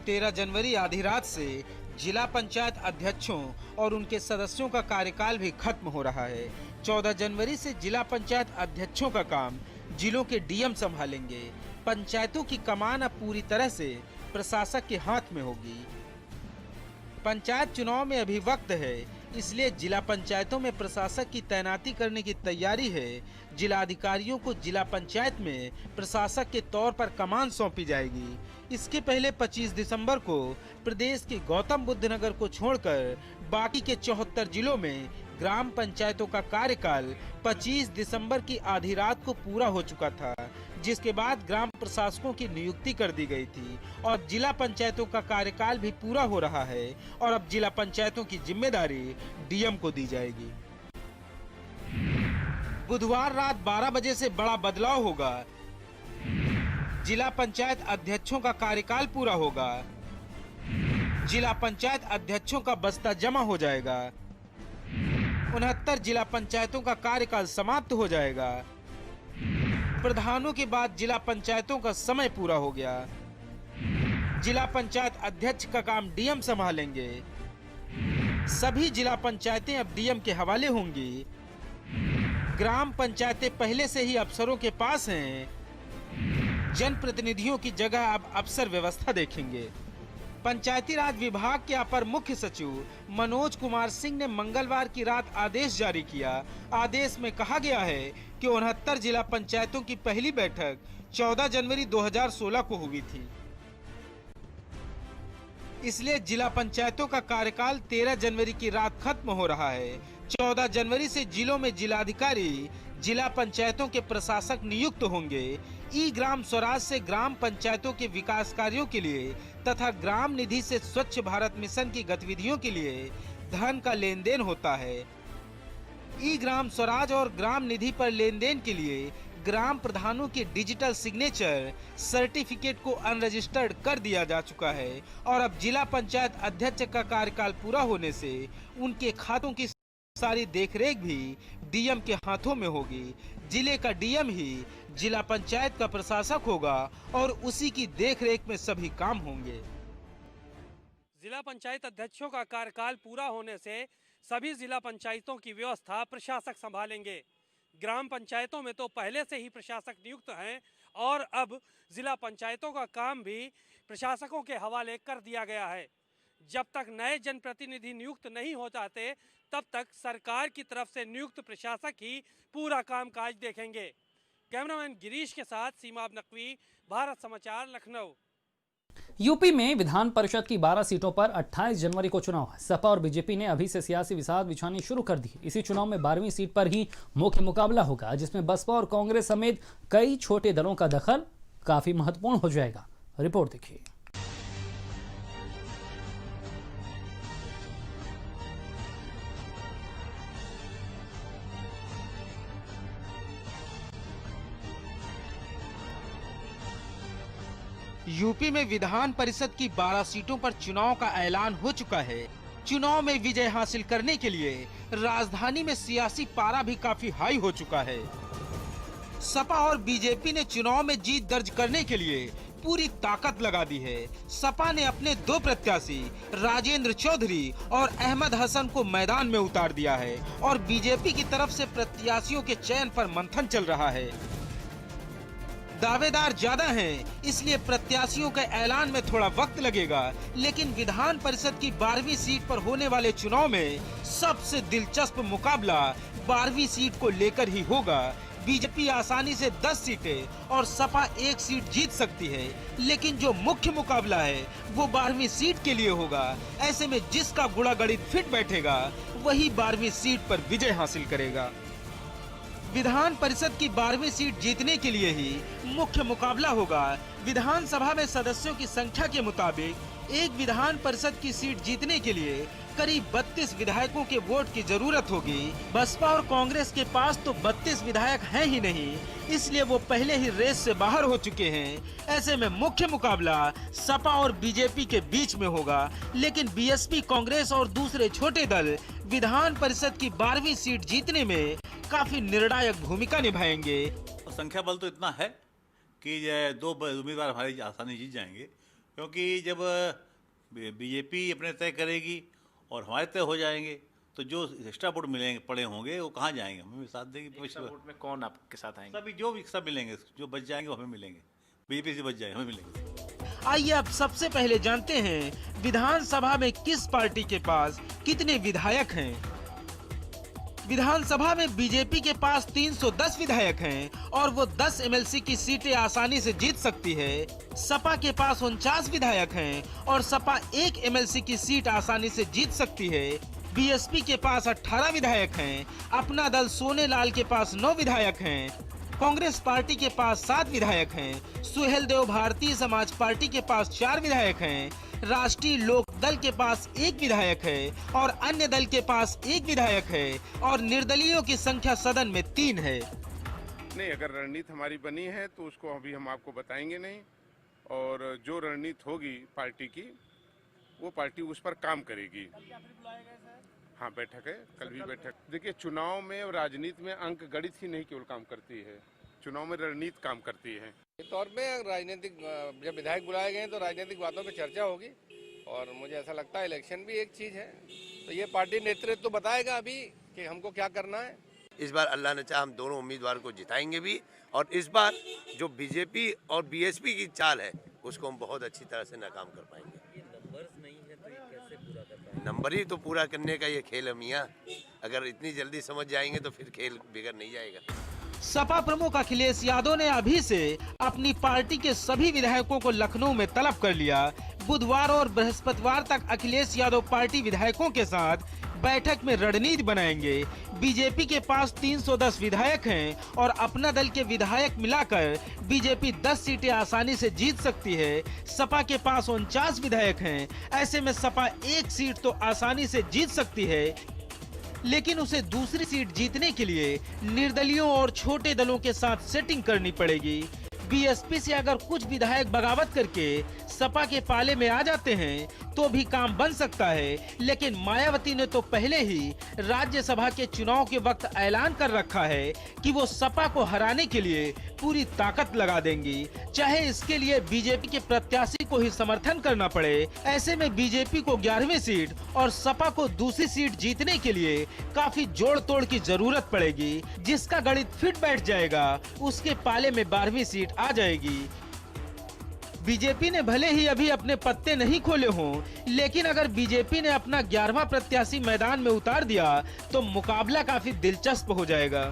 13 जनवरी आधी रात से जिला पंचायत अध्यक्षों और उनके सदस्यों का कार्यकाल भी खत्म हो रहा है। 14 जनवरी से जिला पंचायत अध्यक्षों का काम जिलों के डीएम संभालेंगे। पंचायतों की कमान अब पूरी तरह से प्रशासक के हाथ में होगी। पंचायत चुनाव में अभी वक्त है, इसलिए जिला पंचायतों में प्रशासक की तैनाती करने की तैयारी है। जिला अधिकारियों को जिला पंचायत में प्रशासक के तौर पर कमान सौंपी जाएगी। इसके पहले 25 दिसंबर को प्रदेश के गौतम बुद्ध नगर को छोड़कर बाकी के 74 जिलों में ग्राम पंचायतों का कार्यकाल 25 दिसंबर की आधी रात को पूरा हो चुका था, जिसके बाद ग्राम प्रशासकों की नियुक्ति कर दी गई थी और जिला पंचायतों का कार्यकाल भी पूरा हो रहा है और अब जिला पंचायतों की जिम्मेदारी डीएम को दी जाएगी। बुधवार रात 12 बजे से बड़ा बदलाव होगा। जिला पंचायत अध्यक्षों का कार्यकाल पूरा होगा। जिला पंचायत अध्यक्षों का बस्ता जमा हो जाएगा। 69 जिला पंचायतों का कार्यकाल समाप्त हो जाएगा। प्रधानों के बाद जिला पंचायतों का समय पूरा हो गया। जिला पंचायत अध्यक्ष का काम डीएम संभालेंगे। सभी जिला पंचायतें अब डीएम के हवाले होंगी। ग्राम पंचायतें पहले से ही अफसरों के पास हैं। जनप्रतिनिधियों की जगह अब अफसर व्यवस्था देखेंगे। पंचायती राज विभाग के अपर मुख्य सचिव मनोज कुमार सिंह ने मंगलवार की रात आदेश जारी किया। आदेश में कहा गया है कि 69 जिला पंचायतों की पहली बैठक 14 जनवरी 2016 को हुई थी। इसलिए जिला पंचायतों का कार्यकाल 13 जनवरी की रात खत्म हो रहा है। 14 जनवरी से जिलों में जिलाधिकारी जिला पंचायतों के प्रशासक नियुक्त होंगे। ई ग्राम स्वराज से ग्राम पंचायतों के विकास कार्यों के लिए तथा ग्राम निधि से स्वच्छ भारत मिशन की गतिविधियों के लिए धन का लेन देन होता है। ई ग्राम स्वराज और ग्राम निधि पर लेन देन के लिए ग्राम प्रधानों के डिजिटल सिग्नेचर सर्टिफिकेट को अनरजिस्टर्ड कर दिया जा चुका है और अब जिला पंचायत अध्यक्ष का कार्यकाल पूरा होने से उनके खातों की सारी देखरेख भी डीएम के हाथों में होगी। जिले का डीएम ही जिला पंचायत का प्रशासक होगा और उसी की देखरेख में सभी काम होंगे। जिला पंचायत अध्यक्षों का कार्यकाल पूरा होने से सभी जिला पंचायतों की व्यवस्था प्रशासक संभालेंगे। ग्राम पंचायतों में तो पहले से ही प्रशासक नियुक्त हैं और अब जिला पंचायतों का काम भी प्रशासकों के हवाले कर दिया गया है। जब तक नए जनप्रतिनिधि नियुक्त नहीं हो जाते तब तक सरकार की तरफ से नियुक्त प्रशासक ही पूरा कामकाज देखेंगे। कैमरामैन गिरीश के साथ सीमा नकवी, भारत समाचार, लखनऊ। यूपी में विधान परिषद की 12 सीटों पर 28 जनवरी को चुनाव है। सपा और बीजेपी ने अभी से सियासी विसाद बिछानी शुरू कर दी। इसी चुनाव में 12वीं सीट पर ही मुख्य मुकाबला होगा, जिसमें बसपा और कांग्रेस समेत कई छोटे दलों का दखल काफी महत्वपूर्ण हो जाएगा। रिपोर्ट देखिए। यूपी में विधान परिषद की 12 सीटों पर चुनाव का ऐलान हो चुका है। चुनाव में विजय हासिल करने के लिए राजधानी में सियासी पारा भी काफी हाई हो चुका है। सपा और बीजेपी ने चुनाव में जीत दर्ज करने के लिए पूरी ताकत लगा दी है। सपा ने अपने 2 प्रत्याशी राजेंद्र चौधरी और अहमद हसन को मैदान में उतार दिया है और बीजेपी की तरफ से प्रत्याशियों के चयन पर मंथन चल रहा है। दावेदार ज्यादा हैं, इसलिए प्रत्याशियों के ऐलान में थोड़ा वक्त लगेगा, लेकिन विधान परिषद की 12वीं सीट पर होने वाले चुनाव में सबसे दिलचस्प मुकाबला 12वीं सीट को लेकर ही होगा। बीजेपी आसानी से 10 सीटें और सपा 1 सीट जीत सकती है, लेकिन जो मुख्य मुकाबला है वो 12वीं सीट के लिए होगा। ऐसे में जिसका गुणा गणित फिट बैठेगा वही 12वीं सीट पर विजय हासिल करेगा। विधान परिषद की 12वीं सीट जीतने के लिए ही मुख्य मुकाबला होगा। विधानसभा में सदस्यों की संख्या के मुताबिक एक विधान परिषद की सीट जीतने के लिए करीब 32 विधायकों के वोट की जरूरत होगी। बसपा और कांग्रेस के पास तो 32 विधायक हैं ही नहीं, इसलिए वो पहले ही रेस से बाहर हो चुके हैं। ऐसे में मुख्य मुकाबला सपा और बीजेपी के बीच में होगा, लेकिन बीएसपी, कांग्रेस और दूसरे छोटे दल विधान परिषद की 12वीं सीट जीतने में काफी निर्णायक भूमिका निभाएंगे। संख्या बल तो इतना है कि 2 उम्मीदवार हमारी आसानी जीत जाएंगे, क्योंकि जब बीजेपी अपने तय करेगी और हमारे तय हो जाएंगे तो जो एक्स्ट्रा वोट मिलेंगे पड़े होंगे वो कहाँ जाएंगे, हमें भी साथ देंगे। एक्स्ट्रा वोट में कौन आपके साथ आएंगे? सभी जो भी सब मिलेंगे, जो बच जाएंगे वो हमें मिलेंगे, बीजेपी से बच जाएंगे हमें मिलेंगे। आइए अब सबसे पहले जानते हैं विधानसभा में किस पार्टी के पास कितने विधायक हैं। विधानसभा में बीजेपी के पास 310 विधायक हैं और वो 10 एमएलसी की सीटें आसानी से जीत सकती है। सपा के पास 49 विधायक हैं और सपा 1 एमएलसी की सीट आसानी से जीत सकती है। बीएसपी के पास 18 विधायक हैं। अपना दल सोनेलाल के पास 9 विधायक हैं। कांग्रेस पार्टी के पास 7 विधायक हैं। सुहेल देव भारतीय समाज पार्टी के पास 4 विधायक हैं। राष्ट्रीय लोक दल के पास 1 विधायक है और अन्य दल के पास 1 विधायक है और निर्दलीयों की संख्या सदन में 3 है। नहीं, अगर रणनीति हमारी बनी है तो उसको अभी हम आपको बताएंगे नहीं, और जो रणनीति होगी पार्टी की वो पार्टी उस पर काम करेगी। हाँ, बैठक है, कल भी बैठक। देखिए, चुनाव में और राजनीति में अंक गणित ही नहीं केवल काम करती है, चुनाव में रणनीति काम करती है। इस तौर पे राजनीतिक, जब विधायक बुलाए गए हैं तो राजनीतिक बातों पे चर्चा होगी और मुझे ऐसा लगता है इलेक्शन भी एक चीज़ है, तो ये पार्टी नेतृत्व तो बताएगा अभी कि हमको क्या करना है। इस बार अल्लाह ने चाहा हम दोनों उम्मीदवार को जिताएंगे भी, और इस बार जो बीजेपी और बीएसपी की चाल है उसको हम बहुत अच्छी तरह से नाकाम कर पाएंगे। नंबर ही तो पूरा करने का ये खेल है मियाँ, अगर इतनी जल्दी समझ जाएंगे तो फिर खेल बिगड़ नहीं जाएगा। सपा प्रमुख अखिलेश यादव ने अभी से अपनी पार्टी के सभी विधायकों को लखनऊ में तलब कर लिया। बुधवार और बृहस्पतिवार तक अखिलेश यादव पार्टी विधायकों के साथ बैठक में रणनीति बनाएंगे। बीजेपी के पास 310 विधायक हैं और अपना दल के विधायक मिलाकर बीजेपी 10 सीटें आसानी से जीत सकती है। सपा के पास 49 विधायक हैं। ऐसे में सपा 1 सीट तो आसानी से जीत सकती है, लेकिन उसे दूसरी सीट जीतने के लिए निर्दलियों और छोटे दलों के साथ सेटिंग करनी पड़ेगी। बीएसपी से अगर कुछ विधायक बगावत करके सपा के पाले में आ जाते हैं तो भी काम बन सकता है, लेकिन मायावती ने तो पहले ही राज्यसभा के चुनाव के वक्त ऐलान कर रखा है कि वो सपा को हराने के लिए पूरी ताकत लगा देंगी, चाहे इसके लिए बीजेपी के प्रत्याशी को ही समर्थन करना पड़े। ऐसे में बीजेपी को 11वीं सीट और सपा को दूसरी सीट जीतने के लिए काफी जोड़ तोड़ की जरूरत पड़ेगी। जिसका गणित फिट बैठ जाएगा उसके पाले में 12वीं सीट आ जाएगी। बीजेपी ने भले ही अभी अपने पत्ते नहीं खोले हों, लेकिन अगर बीजेपी ने अपना 11वां प्रत्याशी मैदान में उतार दिया तो मुकाबला काफी दिलचस्प हो जाएगा।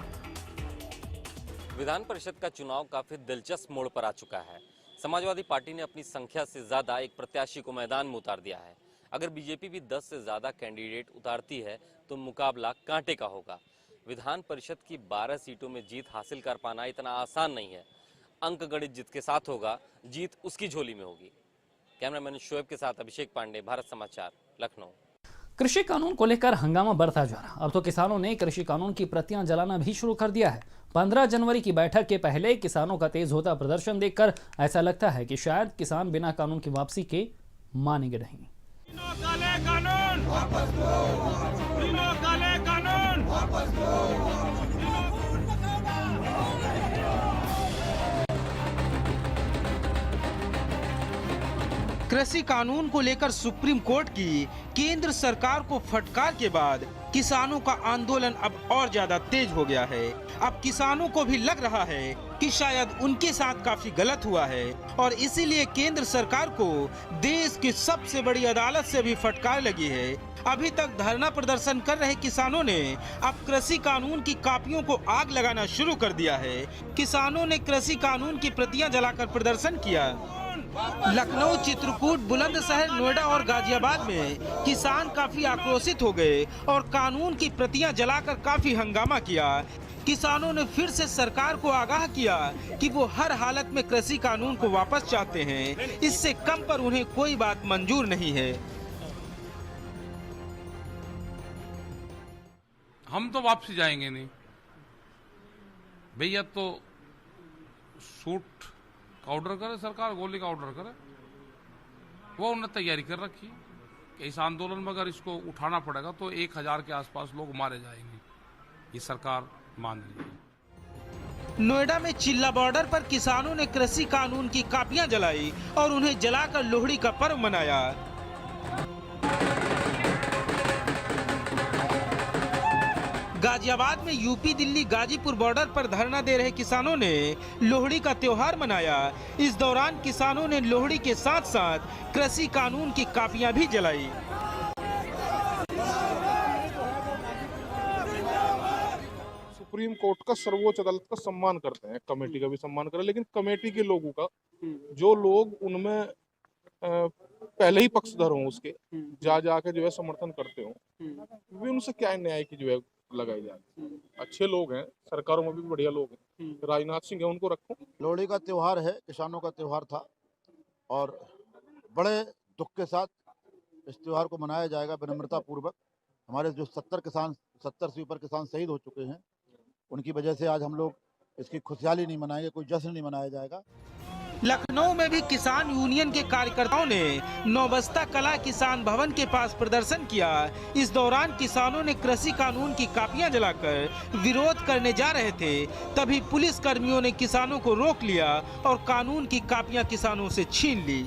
विधान परिषद का चुनाव काफी दिलचस्प मोड़ पर आ चुका है। समाजवादी पार्टी ने अपनी संख्या से ज्यादा एक प्रत्याशी को मैदान में उतार दिया है। अगर बीजेपी भी 10 से ज्यादा कैंडिडेट उतारती है तो मुकाबला कांटे का होगा। विधान परिषद की 12 सीटों में जीत हासिल कर पाना इतना आसान नहीं है। अंक गणित जिसके साथ होगा, जीत उसकी झोली में होगी। कैमरामैन शोएब के साथ अभिषेक पांडे, भारत समाचार, लखनऊ। कृषि कानून को लेकर हंगामा बढ़ता जा रहा। अब तो किसानों ने कृषि कानून की प्रतियां जलाना भी शुरू कर दिया है। 15 जनवरी की बैठक के पहले किसानों का तेज होता प्रदर्शन देखकर ऐसा लगता है कि शायद किसान बिना कानून की वापसी के मानेंगे नहीं। काले कानून वापस दो, काले कानून वापस दो। कृषि कानून को लेकर सुप्रीम कोर्ट की केंद्र सरकार को फटकार के बाद किसानों का आंदोलन अब और ज्यादा तेज हो गया है। अब किसानों को भी लग रहा है कि शायद उनके साथ काफी गलत हुआ है और इसीलिए केंद्र सरकार को देश की सबसे बड़ी अदालत से भी फटकार लगी है। अभी तक धरना प्रदर्शन कर रहे किसानों ने अब कृषि कानून की कॉपियों को आग लगाना शुरू कर दिया है। किसानों ने कृषि कानून की प्रतियां जलाकर प्रदर्शन किया। लखनऊ, चित्रकूट, बुलंदशहर, नोएडा और गाजियाबाद में किसान काफी आक्रोशित हो गए और कानून की प्रतियां जलाकर काफी हंगामा किया। किसानों ने फिर से सरकार को आगाह किया कि वो हर हालत में कृषि कानून को वापस चाहते हैं। इससे कम पर उन्हें कोई बात मंजूर नहीं है। हम तो वापसी जाएंगे नहीं भैया। तो सूट का ऑर्डर करे सरकार, गोली का ऑर्डर करे, वो उन्होंने तैयारी कर रखी है कि इस आंदोलन में अगर इसको उठाना पड़ेगा तो 1000 के आसपास लोग मारे जाएंगे। ये सरकार मान ली। नोएडा में चिल्ला बॉर्डर पर किसानों ने कृषि कानून की कापियां जलाई और उन्हें जलाकर लोहड़ी का पर्व मनाया। गाजियाबाद में यूपी दिल्ली गाजीपुर बॉर्डर पर धरना दे रहे किसानों ने लोहड़ी का त्योहार मनाया। इस दौरान किसानों ने लोहड़ी के साथ साथ कृषि कानून की कापियां भी जलाई। सुप्रीम कोर्ट का सर्वोच्च अदालत का सम्मान करते हैं, कमेटी का भी सम्मान करें, लेकिन कमेटी के लोगों का, जो लोग उनमें पहले ही पक्षधर हों उसके, जाके जो है समर्थन करते हो, वे उनसे क्या न्याय की जो है लगाई जाए। अच्छे लोग हैं, सरकारों में भी बढ़िया लोग हैं, राजनाथ सिंह है, उनको रखो। लोहड़ी का त्योहार है, किसानों का त्योहार था और बड़े दुख के साथ इस त्योहार को मनाया जाएगा विनम्रता पूर्वक। हमारे जो 70 से ऊपर किसान शहीद हो चुके हैं, उनकी वजह से आज हम लोग इसकी खुशहाली नहीं मनाएंगे, कोई जश्न नहीं मनाया जाएगा। लखनऊ में भी किसान यूनियन के कार्यकर्ताओं ने नौबस्ता कला किसान भवन के पास प्रदर्शन किया। इस दौरान किसानों ने कृषि कानून की कापियां जलाकर विरोध करने जा रहे थे, तभी पुलिस कर्मियों ने किसानों को रोक लिया और कानून की कापियां किसानों से छीन ली।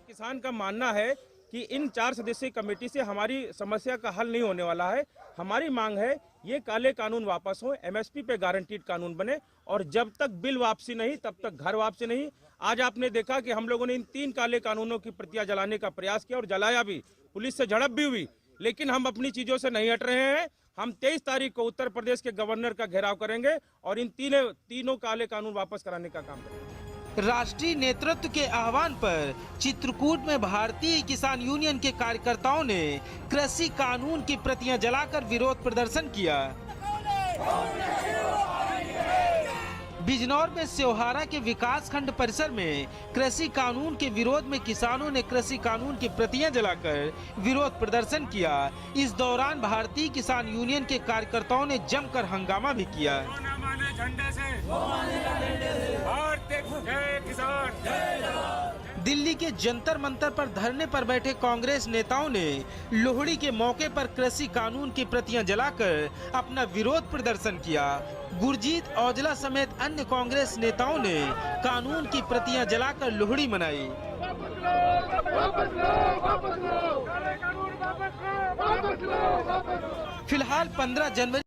किसान का मानना है कि इन 4 सदस्यीय कमेटी से हमारी समस्या का हल नहीं होने वाला है। हमारी मांग है ये काले कानून वापस हो, एमएसपी पे गारंटीड कानून बने और जब तक बिल वापसी नहीं तब तक घर वापसी नहीं। आज आपने देखा कि हम लोगों ने इन 3 काले कानूनों की प्रतियां जलाने का प्रयास किया और जलाया भी, पुलिस से झड़प भी हुई, लेकिन हम अपनी चीजों से नहीं हट रहे हैं। हम 23 तारीख को उत्तर प्रदेश के गवर्नर का घेराव करेंगे और इन तीनों काले कानून वापस कराने का काम करेंगे। राष्ट्रीय नेतृत्व के आह्वान पर चित्रकूट में भारतीय किसान यूनियन के कार्यकर्ताओं ने कृषि कानून की प्रतियां जलाकर विरोध प्रदर्शन किया। बिजनौर में सेवहारा के विकास खंड परिसर में कृषि कानून के विरोध में किसानों ने कृषि कानून की प्रतियां जलाकर विरोध प्रदर्शन किया। इस दौरान भारतीय किसान यूनियन के कार्यकर्ताओं ने जमकर हंगामा भी किया। दिल्ली के जंतर मंतर पर धरने पर बैठे कांग्रेस नेताओं ने लोहड़ी के मौके पर कृषि कानून की प्रतियां जलाकर अपना विरोध प्रदर्शन किया। गुरजीत औजला समेत अन्य कांग्रेस नेताओं ने कानून की प्रतियां जलाकर लोहड़ी मनाई। फिलहाल 15 जनवरी